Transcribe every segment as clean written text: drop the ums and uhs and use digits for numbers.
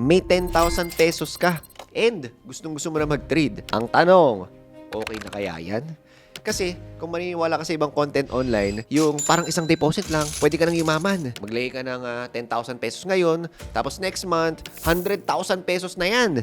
may 10,000 pesos ka and gustong-gusto mo na mag-trade. Ang tanong, okay na kaya yan? Kasi, kung maniniwala ka sa ibang content online, yung parang isang deposit lang, pwede ka nang yumaman. Maglagay ka ng 10,000 pesos ngayon, tapos next month, 100,000 pesos na yan.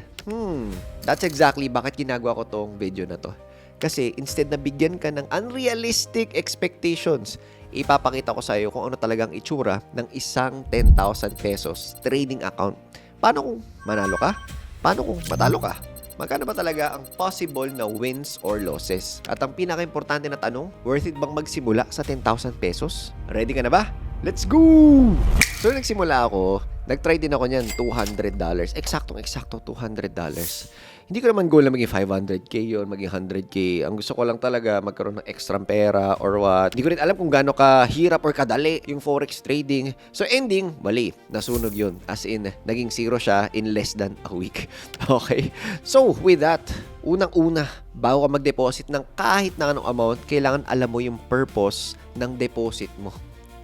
That's exactly bakit ginagawa ko tong video na to. Kasi, instead na bigyan ka ng unrealistic expectations, ipapakita ko sa iyo kung ano talagang itsura ng isang 10,000 pesos trading account. Paano kung manalo ka? Paano kung matalo ka? Magkano ba talaga ang possible na wins or losses? At ang pinaka-importante na tanong, worth it bang magsimula sa 10,000 pesos? Ready ka na ba? Let's go! So, nagsimula ako, nag-try din ako niyan, $200. Eksaktong-eksakto, $200. Hindi ko naman goal na maging 500k yun, maging 100k. Ang gusto ko lang talaga magkaroon ng extra pera or what. Hindi ko rin alam kung gaano kahirap or kadali yung forex trading. So ending, mali. Nasunog yun. As in, naging zero siya in less than a week. Okay? So with that, unang-una, bago ka mag-deposit ng kahit na anong amount, kailangan alam mo yung purpose ng deposit mo.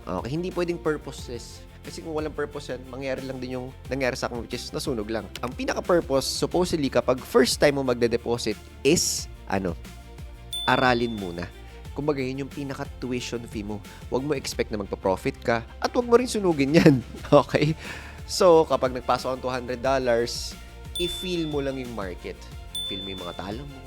Okay? Hindi pwedeng purposeless. Kasi kung walang purpose yan, mangyari lang din yung nangyari sa akin, which is nasunog lang. Ang pinaka-purpose, supposedly, kapag first time mo magde-deposit is, aralin muna. Kumbaga, yun yung pinaka-tuition fee mo. Huwag mo expect na magpa-profit ka at huwag mo rin sunugin yan. Okay? So, kapag nagpasok ang $200, i-feel mo lang yung market. Feel mo yung mga talo mo.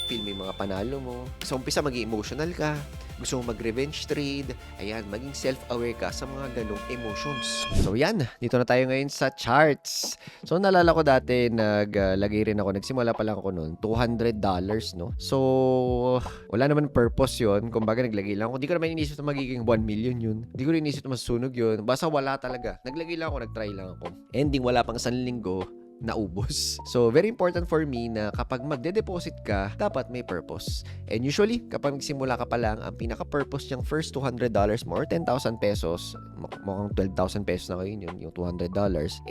Feel mo yung mga panalo mo. Sa umpisa, maging emotional ka. Gusto mo mag-revenge trade, ayan, maging self-aware ka sa mga ganong emotions. So yan, dito na tayo ngayon sa charts. So naalala ko dati, naglagay rin ako, nagsimula pa lang ako noon, $200, no? So, wala naman purpose yun. Kumbaga, naglagay lang ako. Hindi ko naman inisip na magiging 1 million yun. Hindi ko rin inisip na masusunog yun. Basta wala talaga. Naglagay lang ako, nagtry lang ako. Ending, wala pang 1 linggo, naubos. So, very important for me na kapag magde-deposit ka, dapat may purpose. And usually, kapag nagsimula ka pa lang, ang pinaka-purpose niyang first $200 mo or 10,000 pesos, mukhang 12,000 pesos na ngayon yun, yung $200,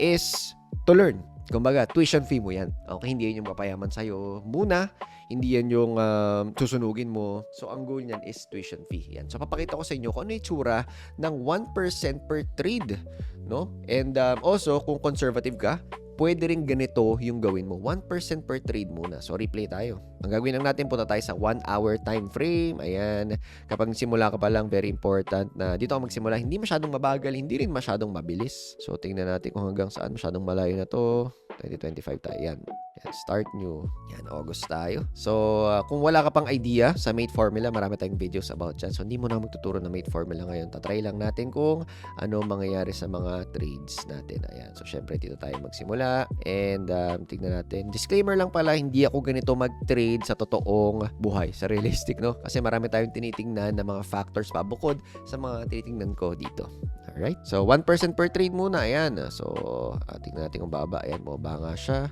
is to learn. Kumbaga, tuition fee mo yan. Okay, hindi yan yung papayaman sa'yo muna. Hindi yan yung susunugin mo. So, ang goal niyan is tuition fee. Yan. So, papakita ko sa inyo kung ano yung itsura ng 1% per trade. No? And also, kung conservative ka, pwede rin ganito yung gawin mo. 1% per trade muna. So, replay tayo. Ang gagawin lang natin, punta tayo sa 1 hour time frame. Ayan. Kapag simula ka pa lang, very important na dito ako magsimula. Hindi masyadong mabagal, hindi rin masyadong mabilis. So, tingnan natin kung hanggang saan masyadong malayo na to. 2025 tayo. Yan. Start new. Yan, August tayo. So, kung wala ka pang idea sa mate formula, marami tayong videos about dyan. So, hindi mo na magtuturo ng mate formula ngayon. Tatry lang natin kung ano mangyayari sa mga trades natin. Ayan. So, syempre, dito tayo magsimula. And, tignan natin. Disclaimer lang pala, hindi ako ganito mag-trade sa totoong buhay, sa realistic, no? Kasi marami tayong tinitingnan na mga factors pa bukod sa mga tinitingnan ko dito. Alright? So, 1% per trade muna. Ayan. So, tignan natin kung baba. Ayan, baba nga siya.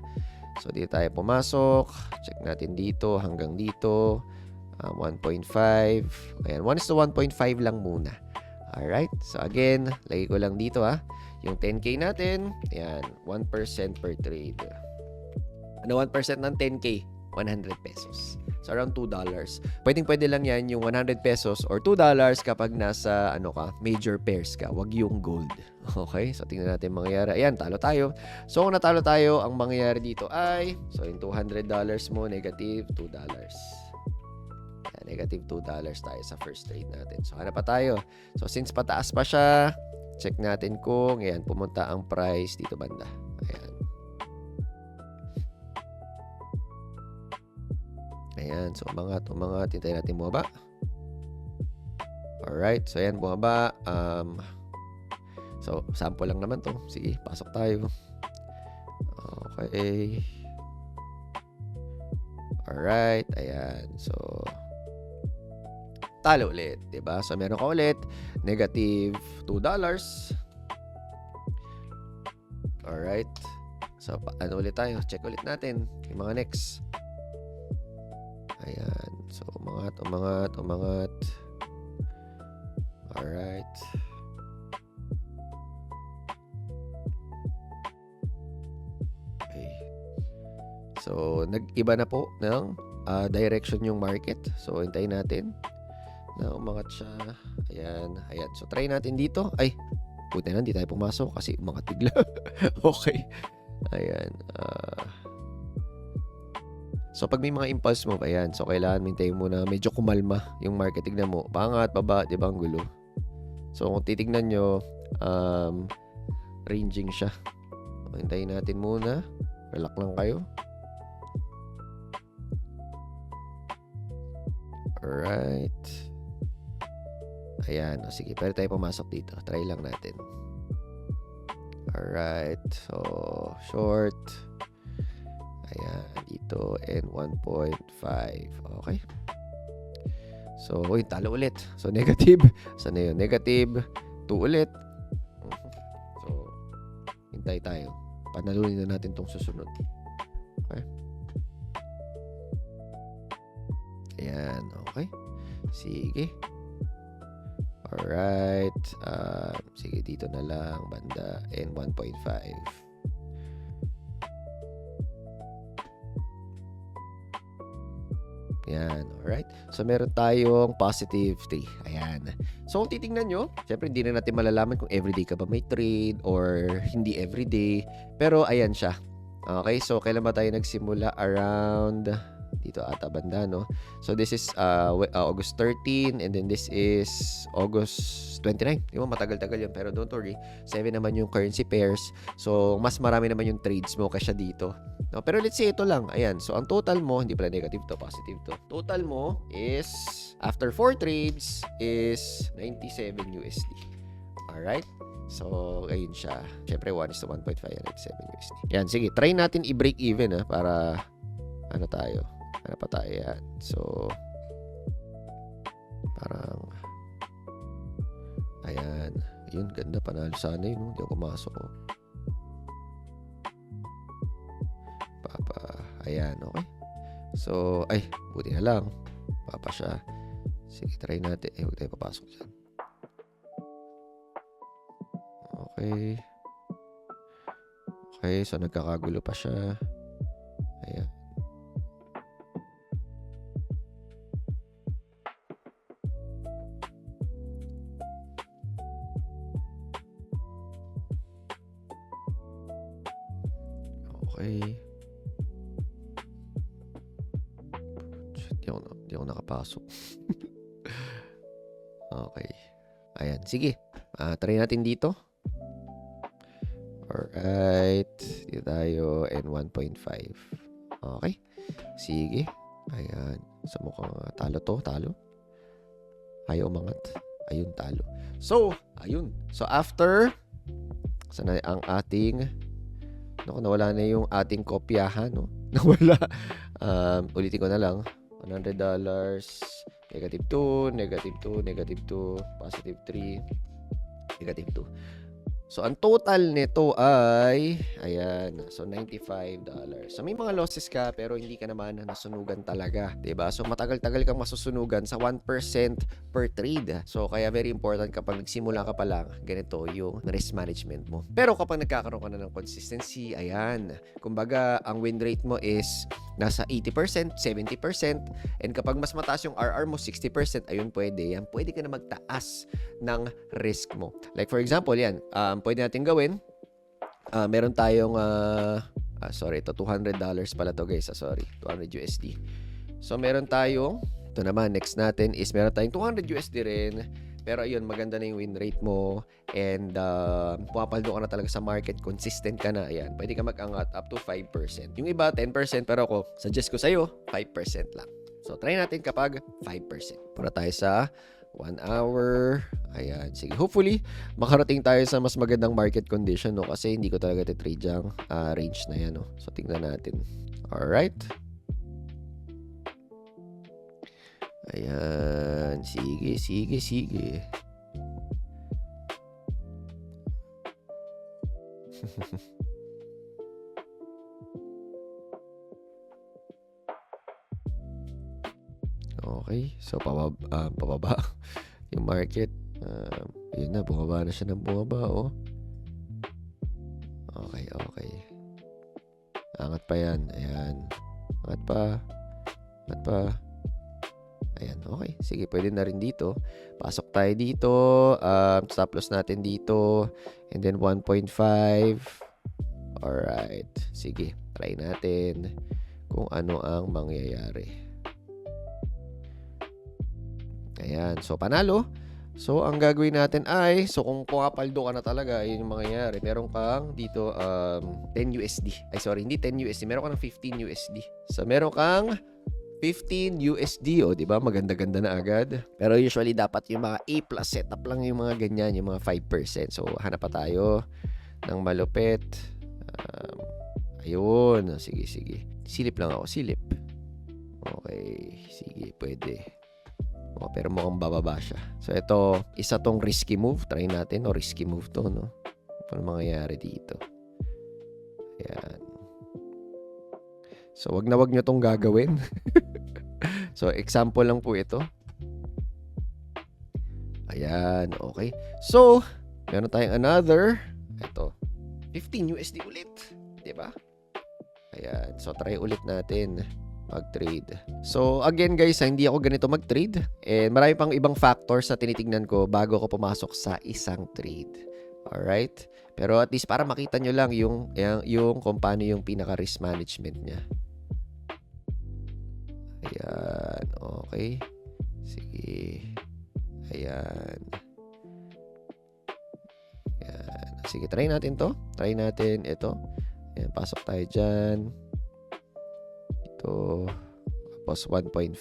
So, dito tayo pumasok. Check natin dito hanggang dito. 1.5. Ayan, 1:1.5 lang muna. Alright. So, again, lagay ko lang dito yung 10K natin. Ayan, 1% per trade. Ano 1% ng 10K? 100 pesos. So, around $2. Pwede lang yan yung 100 pesos or $2 kapag nasa, major pairs ka. Wag yung gold. Okay? So, tingnan natin mangyayari. Ayan, talo tayo. So, kung natalo tayo, ang mangyayari dito ay, so, yung $200 mo, negative $2. Ayan, negative $2 tayo sa first trade natin. So, hanap pa tayo. So, since pataas pa siya, check natin kung, ayan, pumunta ang price dito banda. Ayan. Ayan, so umangat. Hintayin natin bumaba. Alright, so ayan, bumaba. So, sample lang naman to. Sige, pasok tayo. Okay. Alright, ayan. So, talo ulit, diba? So, meron ka ulit. Negative $2. Alright. So, ano ulit tayo? Check ulit natin yung mga next. Ayan. So, umangat. Alright. Okay. So, nag-iba na po ng direction yung market. So, hintayin natin na umangat siya. Ayan. So, try natin dito. Ay, puti na, hindi tayo pumasok kasi umangat bigla. Okay. Ayan. So, pag may mga impulse move, ayan. So, kailangan mintayin mo na medyo kumalma yung market. Tignan mo. Pangat, baba, di ba? Ang gulo. So, kung titignan nyo, ranging siya. Hintayin natin muna. Relax lang kayo. Alright. Ayan. O, sige, pwede tayo pumasok dito. Try lang natin. Alright. So, short. Ayan. Dito. And 1.5. Okay. So, talo ulit. So, negative. Saan na yun? Negative. 2 ulit. So, hintay tayo. Panalunin na natin tong susunod. Okay. Ayan. Okay. Sige. Alright. Sige, dito na lang. Banda. And 1.5. Ayan. Alright. So, meron tayong positive 3. Ayan. So, kung titingnan nyo, syempre hindi na natin malalaman kung everyday ka ba may trade or hindi everyday. Pero, ayan siya. Okay. So, kailan ba tayo nagsimula? Around dito ata banda, no? So, this is August 13 and then this is August 29. Di ba? Matagal-tagal yun. Pero don't worry. 7 naman yung currency pairs. So, mas marami naman yung trades mo kaysa dito. No? Pero let's say ito lang. Ayan. So, ang total mo, hindi pala negative to, positive to. Total mo is, after 4 trades, is 97 USD. Alright? So, ayun siya. Siyempre, 1 is to 1.5 and 97 USD. Yan, sige. Try natin i-break even, para ano tayo. Ano pa tayo yan? So, parang, ayan. Yun, ganda. Panalo sana yun. Hindi ako pumasok. Ayan, okay. So, ay, buti na lang. Papa siya. Sige, try natin. Huwag tayo papasok dyan. Okay. Okay, so nagkakagulo pa siya. Ayan. Okay. Di ako nakapasok. Okay. Ayan. Sige. Try natin dito. Alright. Dito tayo. And 1.5. Okay. Sige. Ayan. So, mukhang talo to. Talo. Ayaw umangat. Ayun, talo. So, ayun. So, after, sana ang ating, nawala na yung ating kopyahan, no? Nawala. Ulitin ko na lang. $100, negative 2, negative 2, negative 2, positive 3, negative 2. So, ang total nito ay, ayan, so $95. So, may mga losses ka, pero hindi ka naman nasunugan talaga, diba? So, matagal-tagal kang masusunugan sa 1% per trade. So, kaya very important kapag nagsimula ka pa lang, ganito yung risk management mo. Pero kapag nagkakaroon ka na ng consistency, ayan, kumbaga, ang win rate mo is nasa 80%, 70%, and kapag mas mataas yung RR mo, 60%, ayun, pwede. Yan, pwede ka na magtaas ng risk mo. Like, for example, yan, pwede natin gawin, meron tayong, sorry, ito, $200 pala to guys, sorry, 200 USD. So, meron tayong, ito naman, next natin is meron tayong 200 USD rin, pero ayun, maganda na yung win rate mo, and pumapaldo ka na talaga sa market, consistent ka na, ayan, pwede ka mag-angat up to 5%. Yung iba, 10%, pero ako, suggest ko sa'yo, 5% lang. So, try natin kapag 5%. Pura tayo sa 1 hour. Ayan, sige. Hopefully, makarating tayo sa mas magandang market condition, no? Kasi hindi ko talaga titrade yung range na yan, no? So, tingnan natin. Alright. Ayan. Sige, sige, sige. Okay. So, pababa yung market. Yun na, bumaba na siya ng bumaba, oh. Okay, okay. Angat pa yan. Ayan. Angat pa. Angat pa. Ayan, okay. Sige, pwede na rin dito. Pasok tayo dito. Stop loss natin dito. And then 1.5. Alright. Sige, try natin kung ano ang mangyayari. Ayan. So, panalo. So, ang gagawin natin ay, so kung pumapaldo ka na talaga, yun yung mangyayari. Meron kang dito 10 USD. Ay, sorry, hindi 10 USD. Meron kang 15 USD. So, meron kang 15 USD. O, di ba? Maganda-ganda na agad. Pero usually, dapat yung mga A+ setup lang yung mga ganyan, yung mga 5%. So, hanap pa tayo ng malupit. Ayun. Sige, sige. Silip lang ako. Silip. Okay. Sige, pwede. Oh, pero mukhang bababa siya. So, ito, isa tong risky move. Try natin. O, risky move to, no? Ano mangyayari dito? Ayan. So, wag nyo tong gagawin. So, example lang po ito. Ayan. Okay. So, meron tayong another. Ito. 15 USD ulit. Diba? Ayan. So, try ulit natin mag-trade. So, again guys, hindi ako ganito mag-trade. And marami pang ibang factors na tinitignan ko bago ako pumasok sa isang trade. Alright? Pero at least para makita nyo lang yung kung paano yung pinaka-risk management niya. Ayan. Okay. Sige. Ayan. Ayan. Sige, try natin to. Try natin ito. Ayan, pasok tayo dyan. Ito, tapos 1.5.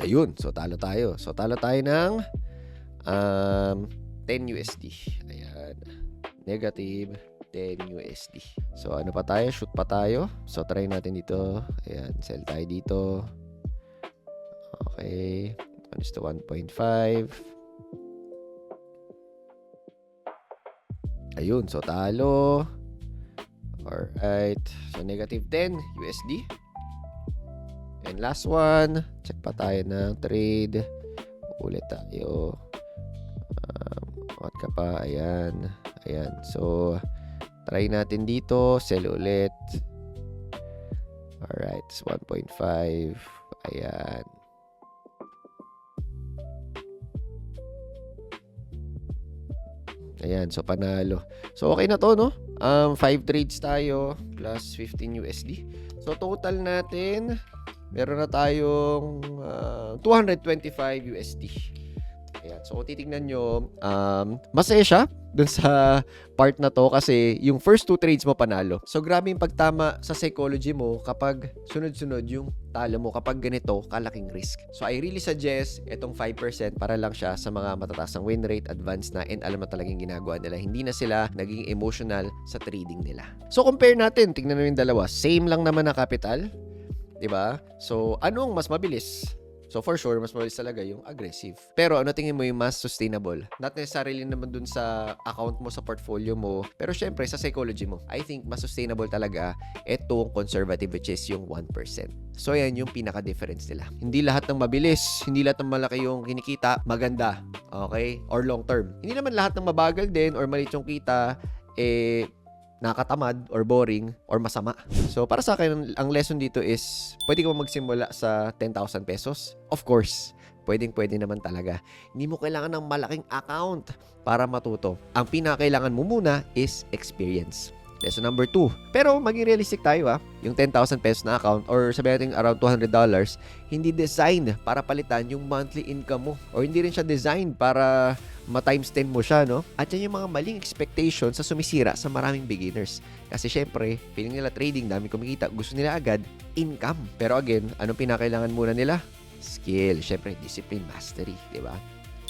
Ayun, so talo tayo. So talo tayo ng 10 USD. Ayan. Negative 10 USD. So ano pa tayo? Shoot pa tayo. So try natin dito. Ayan, sell tayo dito. Okay. 1:1.5. Ayun, so talo. Alright. So, negative 10 USD. And last one. Check pa tayo ng trade. Ulit tayo. What ka pa? Ayan. Ayan. So, try natin dito. Sell ulit. Alright. 1.5. Ayan. Ayan, so panalo. So, okay na to, no? 5 trades tayo plus 15 USD. So, total natin, meron na tayong 225 USD. Ayan, so kung titignan nyo, masaya siya dun sa part na to kasi yung first 2 trades mo panalo. So, grabe yung pagtama sa psychology mo kapag sunod-sunod yung talo mo kapag ganito kalaking risk. So, I really suggest itong 5% para lang siya sa mga matataas ng win rate, advanced na, and alam na talagang ginagawa nila. Hindi na sila naging emotional sa trading nila. So, compare natin. Tingnan mo yung dalawa. Same lang naman na capital. Diba? So, anong mas mabilis? So, for sure, mas mabilis talaga yung aggressive. Pero, ano tingin mo yung mas sustainable? Not necessarily naman dun sa account mo, sa portfolio mo. Pero, syempre, sa psychology mo. I think, mas sustainable talaga itong conservative, which is yung 1%. So, yan yung pinaka-difference nila. Hindi lahat ng mabilis, hindi lahat ng malaki yung kinikita, maganda. Okay? Or long term. Hindi naman lahat ng mabagal din or maliit yung kita, nakatamad or boring or masama. So, para sa akin, ang lesson dito is pwede ka magsimula sa 10,000 pesos. Of course, pwedeng-pwede naman talaga. Hindi mo kailangan ng malaking account para matuto. Ang pinakailangan mo muna is experience. Lesson number 2. Pero maging realistic tayo Yung 10,000 pesos na account or sabihin natin around $200, hindi designed para palitan yung monthly income mo. Or hindi rin siya designed para ma-times 10 mo siya, no? At yan yung mga maling expectations sa sumisira sa maraming beginners. Kasi syempre, feeling nila trading, dami kumikita, gusto nila agad, income. Pero again, anong pinakailangan muna nila? Skill. Syempre, discipline, mastery, di ba?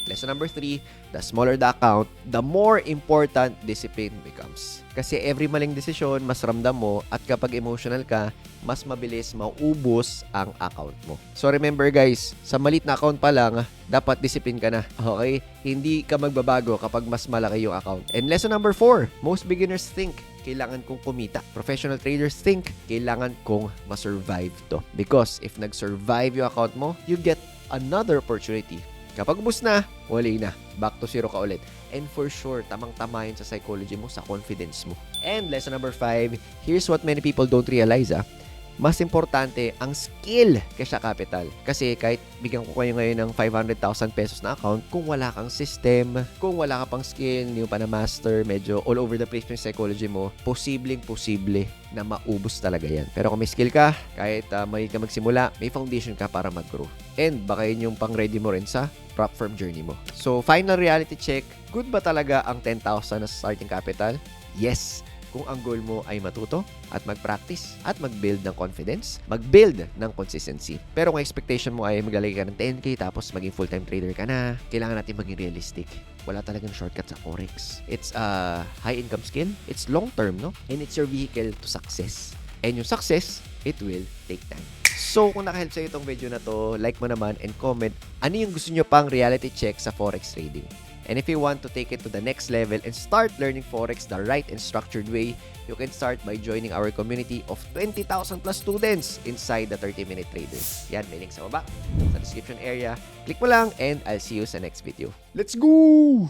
Lesson number 3, the smaller the account, the more important discipline becomes. Kasi every maling desisyon, mas ramdam mo at kapag emotional ka, mas mabilis maubos ang account mo. So remember guys, sa malit na account pa lang, dapat discipline ka na. Okay? Hindi ka magbabago kapag mas malaki yung account. And lesson number 4, most beginners think, kailangan kong kumita. Professional traders think, kailangan kong ma-survive to. Because if nag-survive yung account mo, you get another opportunity. Kapag ubos na, wali na. Back to zero ka ulit. And for sure, tamang-tama yun sa psychology mo, sa confidence mo. And lesson number 5, here's what many people don't realize mas importante ang skill kaysa capital. Kasi kahit bigyan ko kayo ngayon ng 500,000 pesos na account, kung wala kang system, kung wala ka pang skill, hindi mo pa na-master, medyo all over the place yung psychology mo, posible na maubos talaga yan. Pero kung may skill ka, kahit may ka magsimula, may foundation ka para mag-grow. And baka yun yung pang-ready mo rin sa prop firm journey mo. So, final reality check, good ba talaga ang 10,000 na starting capital? Yes! Kung ang goal mo ay matuto at mag-practice at mag-build ng confidence, mag-build ng consistency. Pero kung expectation mo ay magalagay ka ng 10K tapos maging full-time trader ka na, kailangan natin maging realistic. Wala talagang shortcut sa Forex. It's a high-income skill. It's long-term, no? And it's your vehicle to success. And yung success, it will take time. So, kung nakahelp sa'yo itong video na to, like mo naman and comment ano yung gusto nyo pang reality check sa Forex trading. And if you want to take it to the next level and start learning Forex the right and structured way, you can start by joining our community of 20,000 plus students inside the 30-Minute Traders. Yan, may link sa baba, sa description area. Click mo lang and I'll see you sa next video. Let's go!